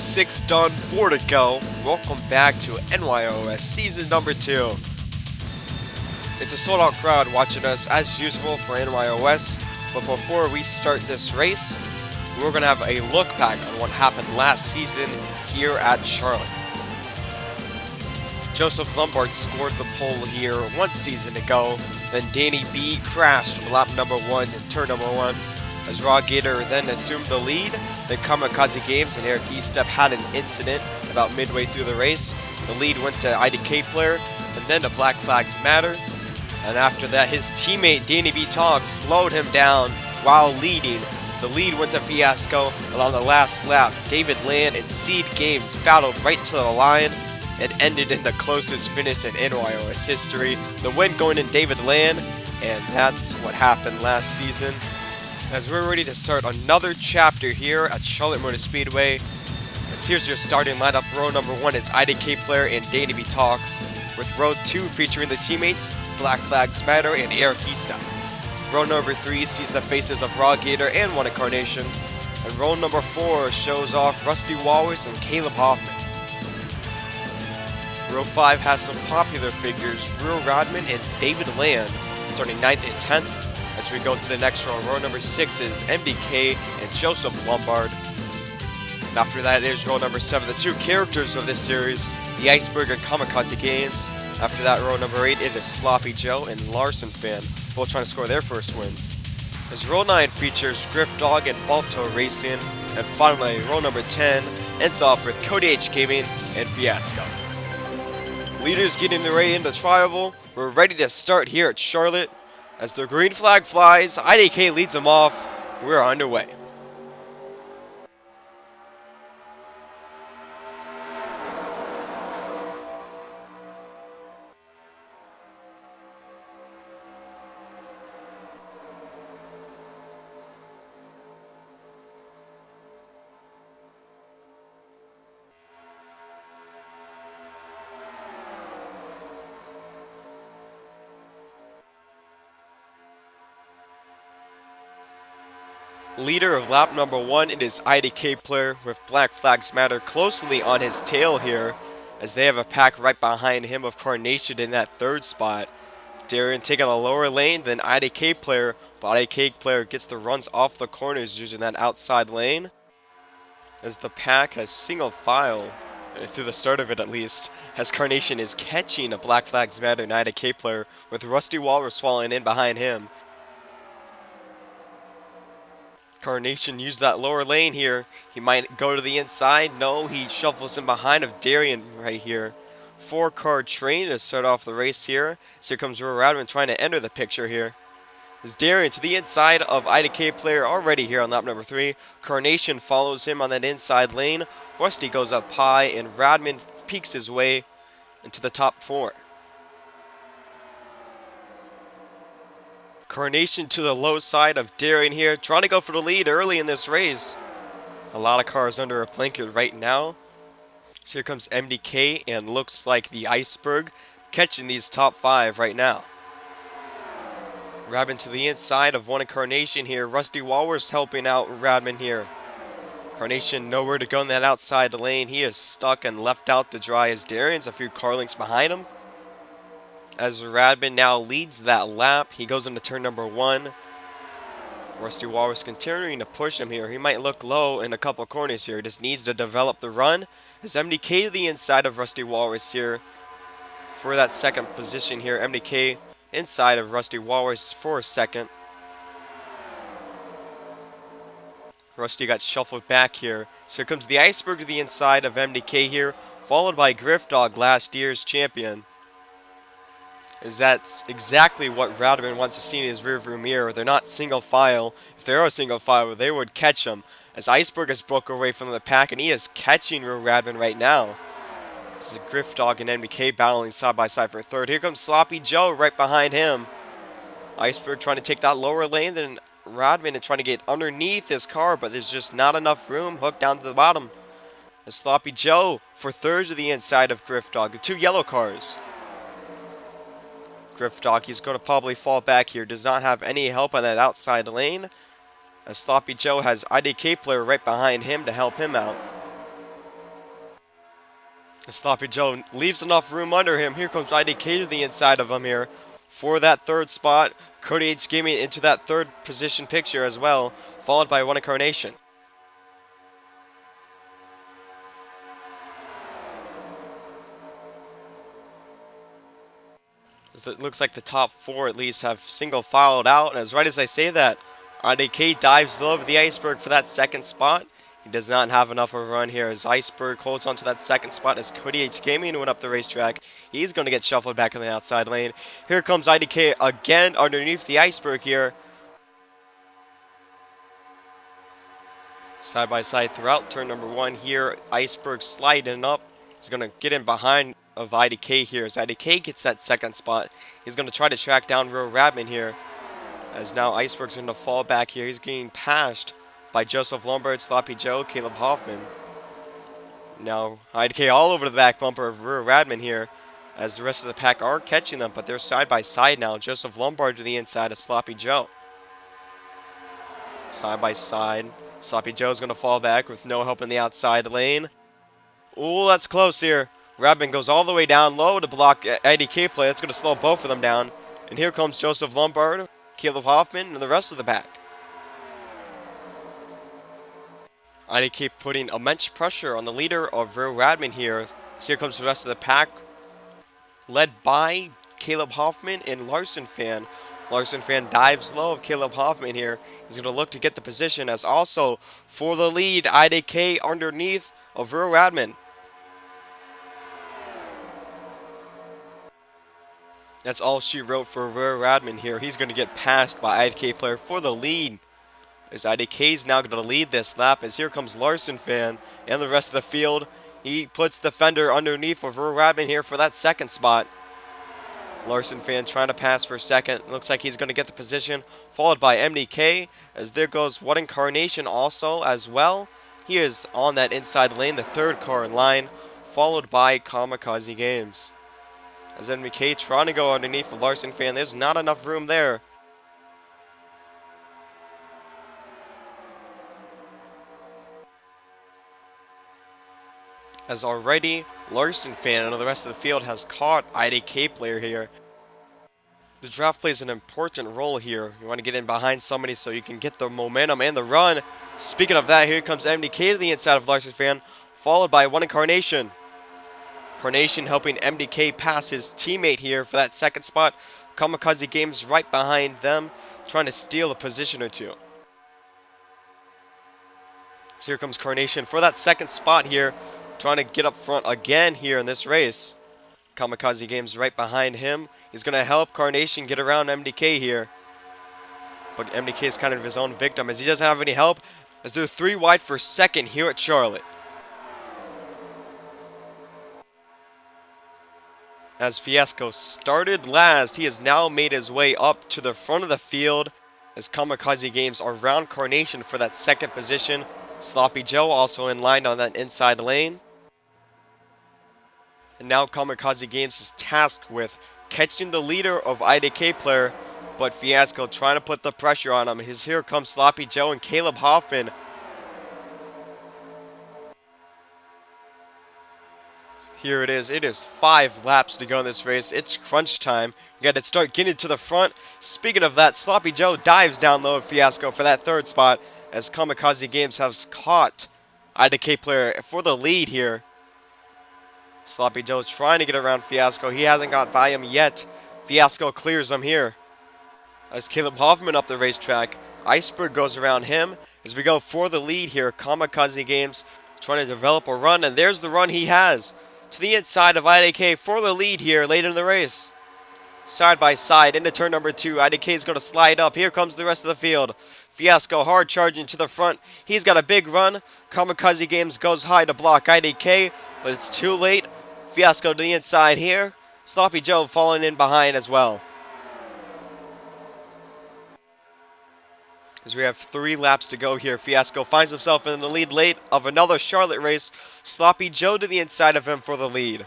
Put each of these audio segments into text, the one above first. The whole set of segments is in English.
6 done, 4 to go. Welcome back to NYOS Season number 2. It's a sold out crowd watching us as usual for NYOS, but before we start this race, we're going to have a look back on what happened last season here at Charlotte. Joseph Lombard scored the pole here 1 season ago, then Danny B crashed from lap number 1 and turn number 1. As Raw Gator then assumed the lead, then Kamikaze Games and Eric Estep had an incident about midway through the race. The lead went to IDK Player, and then to Black Flags Matter. And after that, his teammate Danny B Talk slowed him down while leading. The lead went to Fiasco, and on the last lap, David Land and Seed Games battled right to the line. It ended in the closest finish in NYOS history. The win going in David Land, and that's what happened last season. As we're ready to start another chapter here at Charlotte Motor Speedway. As here's your starting lineup. Row number 1 is IDK Player and Danny B Talks, with row 2 featuring the teammates Black Flags Matter and Eric Estep. Row number 3 sees the faces of Raw Gator and One Incarnation, and row number 4 shows off Rusty Walrus and Caleb Hoffman. Row 5 has some popular figures, Real Rodman and David Land, starting 9th and 10th. As we go to the next row, row number 6 is MDK and Joseph Lombard. And after that is row number 7, the 2 characters of this series, the Iceberg and Kamikaze Games. After that, row number 8, it is Sloppy Joe and Larson Fan, both trying to score their first wins. As row 9 features Griff Dog and Balto Racing. And finally, row number 10 ends off with Cody H Gaming and Fiasco. Leaders getting their way into Tribal. We're ready to start here at Charlotte. As the green flag flies, IDK leads them off. We're underway. Leader of lap number 1, it is IDK Player with Black Flags Matter closely on his tail here, as they have a pack right behind him of Carnation in that 3rd spot. Darren taking a lower lane than IDK Player, but IDK Player gets the runs off the corners using that outside lane. As the pack has single file, through the start of it at least, as Carnation is catching a Black Flags Matter and IDK Player, with Rusty Walrus falling in behind him. Carnation used that lower lane here. He might go to the inside. No, he shuffles in behind of Darian right here. 4-car train to start off the race here. So here comes Real Radman trying to enter the picture here. As Darian to the inside of IDK Player already here on lap number 3. Carnation follows him on that inside lane. Rusty goes up high and Radman peeks his way into the top 4. Carnation to the low side of Darian here, trying to go for the lead early in this race. A lot of cars under a blanket right now. So here comes MDK and looks like the Iceberg catching these top 5 right now. Radman to the inside of One Incarnation here. Rusty Walrus helping out Radman here. Carnation nowhere to go in that outside lane. He is stuck and left out to dry as Darian's a few car lengths behind him. As Radman now leads that lap, he goes into turn number 1. Rusty Walrus continuing to push him here. He might look low in a couple corners here. He just needs to develop the run. As MDK to the inside of Rusty Walrus here for that 2nd position here. MDK inside of Rusty Walrus for a 2nd. Rusty got shuffled back here. So here comes the Iceberg to the inside of MDK here, followed by Griff Dog, last year's champion. As that's exactly what Radman wants to see in his rearview mirror. They're not single file. If they are a single file, they would catch him. As Iceberg has broke away from the pack, and he is catching Real Radman right now. This is Griff Dog and MBK battling side by side for 3rd. Here comes Sloppy Joe right behind him. Iceberg trying to take that lower lane, then Radman and trying to get underneath his car, but there's just not enough room hooked down to the bottom. As Sloppy Joe for 3rd to the inside of Griff Dog, the 2 yellow cars. Griff Dog, he's going to probably fall back here. Does not have any help on that outside lane. As Sloppy Joe has IDK Player right behind him to help him out. Sloppy Joe leaves enough room under him. Here comes IDK to the inside of him here for that third spot. Cody H Gaming into that third position picture as well, followed by One Incarnation. As it looks like the top four at least have single filed out, and as right as I say that, IDK dives low over the Iceberg for that second spot. He does not have enough of a run here as Iceberg holds on to that second spot as Cody H Gaming went up the racetrack. He's going to get shuffled back in the outside lane. Here comes IDK again underneath the Iceberg here. Side by side throughout turn number one here. Iceberg sliding up. He's going to get in behind of IDK here as IDK gets that second spot. He's going to try to track down Real Radman here. As now Iceberg's going to fall back here. He's getting passed by Joseph Lombard, Sloppy Joe, Caleb Hoffman. Now IDK all over the back bumper of Real Radman here as the rest of the pack are catching them, but they're side by side now. Joseph Lombard to the inside of Sloppy Joe. Side by side. Sloppy Joe's going to fall back with no help in the outside lane. Ooh, that's close here. Radman goes all the way down low to block IDK play. That's going to slow both of them down. And here comes Joseph Lombard, Caleb Hoffman, and the rest of the pack. IDK putting immense pressure on the leader of Real Radman here. So here comes the rest of the pack, led by Caleb Hoffman and Larson Fan. Larson Fan dives low of Caleb Hoffman here. He's going to look to get the position as also for the lead, IDK underneath of Real Radman. That's all she wrote for Real Radman here. He's going to get passed by IDK player for the lead. As IDK is now going to lead this lap as here comes Larson Fan and the rest of the field. He puts the fender underneath of Real Radman here for that second spot. Larson Fan trying to pass for a second. Looks like he's going to get the position, followed by MDK. As there goes One Incarnation also as well. He is on that inside lane, the third car in line, followed by Kamikaze Games. As MDK trying to go underneath the Larson Fan. There's not enough room there. As already Larson Fan and the rest of the field has caught IDK player here. The draft plays an important role here. You want to get in behind somebody so you can get the momentum and the run. Speaking of that, here comes MDK to the inside of Larson Fan, followed by One Incarnation. Carnation helping MDK pass his teammate here for that second spot. Kamikaze Games right behind them, trying to steal a position or two. So here comes Carnation for that second spot here, trying to get up front again here in this race. Kamikaze Games right behind him. He's going to help Carnation get around MDK here. But MDK is kind of his own victim as he doesn't have any help as they're 3 wide for second here at Charlotte. As Fiasco started last, he has now made his way up to the front of the field as Kamikaze Games are around Carnation for that second position. Sloppy Joe also in line on that inside lane. And now Kamikaze Games is tasked with catching the leader of IDK player, but Fiasco trying to put the pressure on him. Here comes Sloppy Joe and Caleb Hoffman. Here it is. It is 5 laps to go in this race. It's crunch time. You got to start getting to the front. Speaking of that, Sloppy Joe dives down low of Fiasco for that third spot as Kamikaze Games has caught IDK player for the lead here. Sloppy Joe trying to get around Fiasco. He hasn't got by him yet. Fiasco clears him here. As Caleb Hoffman up the racetrack, Iceberg goes around him. As we go for the lead here, Kamikaze Games trying to develop a run, and there's the run he has. To the inside of IDK for the lead here late in the race. Side by side into turn number 2. IDK is going to slide up. Here comes the rest of the field. Fiasco hard charging to the front. He's got a big run. Kamikaze Games goes high to block IDK, but it's too late. Fiasco to the inside here. Sloppy Joe falling in behind as well. As we have 3 laps to go here, Fiasco finds himself in the lead late of another Charlotte race. Sloppy Joe to the inside of him for the lead.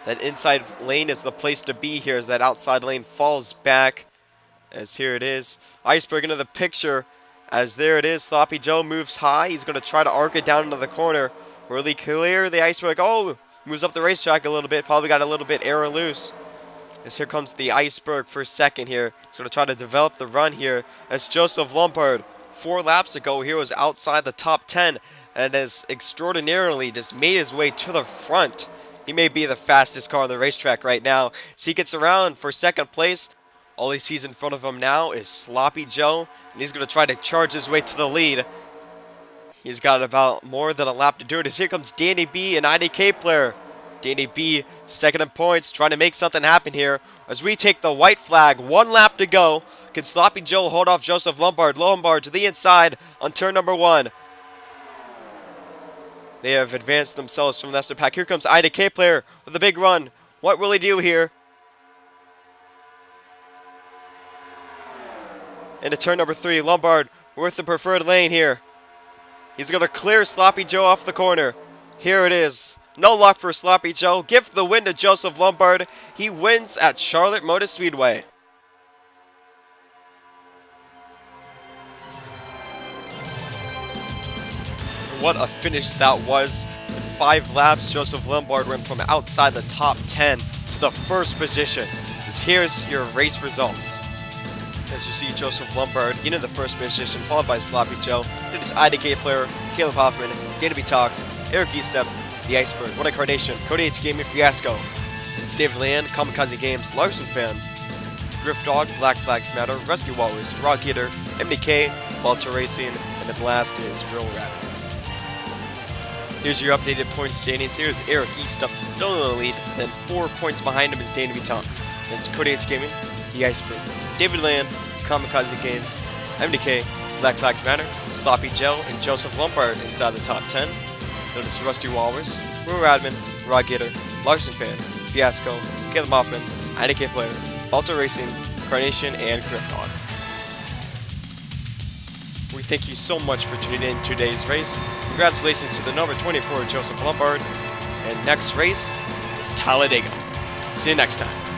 That inside lane is the place to be here as that outside lane falls back. As here it is. Iceberg into the picture. As there it is. Sloppy Joe moves high. He's going to try to arc it down into the corner. Really clear the Iceberg. Oh! Moves up the racetrack a little bit. Probably got a little bit air loose. As here comes the Iceberg for second here. He's going to try to develop the run here. As Joseph Lombard, 4 laps ago, he was outside the top 10 and has extraordinarily just made his way to the front. He may be the fastest car on the racetrack right now. So he gets around for second place. All he sees in front of him now is Sloppy Joe, and he's going to try to charge his way to the lead. He's got about more than a lap to do it. As here comes Danny B, an IDK player. Danny B, second in points, trying to make something happen here. As we take the white flag, 1 lap to go. Can Sloppy Joe hold off Joseph Lombard? Lombard to the inside on turn number 1. They have advanced themselves from the rest of the pack. Here comes IDK player with a big run. What will he do here? Into turn number 3, Lombard with the preferred lane here. He's going to clear Sloppy Joe off the corner. Here it is. No luck for Sloppy Joe. Give the win to Joseph Lombard. He wins at Charlotte Motor Speedway. What a finish that was. In 5 laps, Joseph Lombard went from outside the top 10 to the first position. As here's your race results. As you see, Joseph Lombard into the first position, followed by Sloppy Joe. Then is IDK player, Caleb Hoffman, Danny B. Talks, Eric Eastep, The Iceberg, One Incarnation, Cody H. Gaming, Fiasco. It's David Land, Kamikaze Games, Larson Fan, Griff Dog, Black Flags Matter, Rusty Walrus, Raw Gator, MDK, Walter Racing, and then last is Real Rabbit. Here's your updated point standings. Here's Eric Eastep still in the lead, then 4 points behind him is Danny B. Talks. Then it's Cody H. Gaming, The Iceberg, David Land, Kamikaze Games, MDK, Black Flags Matter, Sloppy Joe, and Joseph Lombard inside the top 10. Then it's Rusty Walrus, Real Radman, Raw Gator, Larson Fan, Fiasco, Caleb Hoffman, IDK Player, Alter Racing, Carnation, and Griff Dog. We thank you so much for tuning in to today's race. Congratulations to the number 24, Joseph Lombard. And next race is Talladega. See you next time.